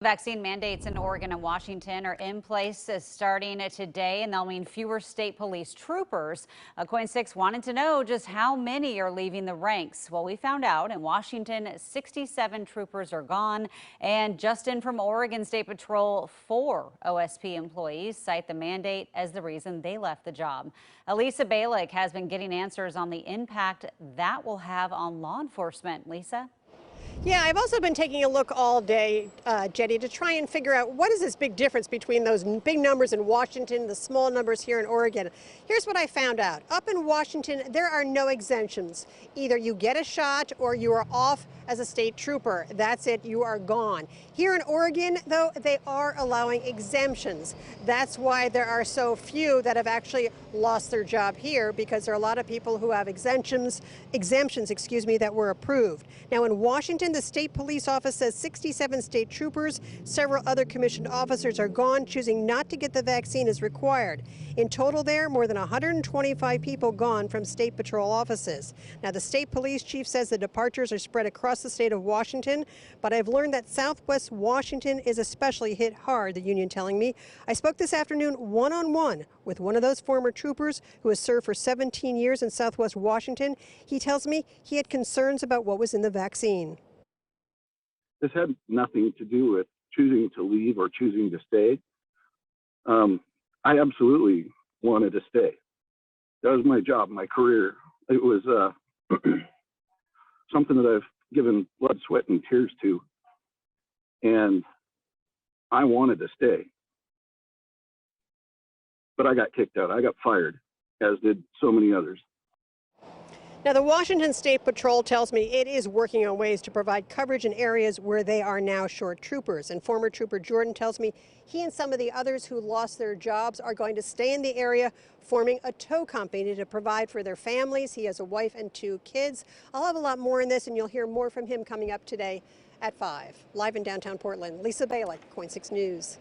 Vaccine mandates in Oregon and Washington are in place starting today, and they'll mean fewer state police troopers. KOIN 6 wanted to know just how many are leaving the ranks. Well, we found out in Washington, 67 troopers are gone. And just in from Oregon State Patrol, 4 OSP employees cite the mandate as the reason they left the job. Lisa Balick has been getting answers on the impact that will have on law enforcement. Lisa? Yeah, I've also been taking a look all day, Jetty, to try and figure out what is this big difference between those big numbers in Washington, the small numbers here in Oregon. Here's what I found out. Up in Washington, there are no exemptions. Either you get a shot or you are off as a state trooper. That's it, you are gone. Here in Oregon, though, they are allowing exemptions. That's why there are so few that have actually lost their job here, because there are a lot of people who have exemptions, that were approved. Now in Washington, the state police office says 67 state troopers, several other commissioned officers are gone, choosing not to get the vaccine as required. In total there, more than 125 people gone from state patrol offices. Now the state police chief says the departures are spread across the state of Washington, but I've learned that Southwest Washington is especially hit hard, the union telling me. I spoke this afternoon one-on-one with one of those former troopers who has served for 17 years in Southwest Washington. He tells me he had concerns about what was in the vaccine. This had nothing to do with choosing to leave or choosing to stay. I absolutely wanted to stay. That was my job, my career. It was something that I've given blood, sweat, and tears to, and I wanted to stay. But I got kicked out. I got fired, as did so many others. Now, the Washington State Patrol tells me it is working on ways to provide coverage in areas where they are now short troopers. And former Trooper Jordan tells me he and some of the others who lost their jobs are going to stay in the area, forming a tow company to provide for their families. He has a wife and 2 kids. I'll have a lot more in this, and you'll hear more from him coming up today at 5. Live in downtown Portland, Lisa Balick, KOIN 6 News.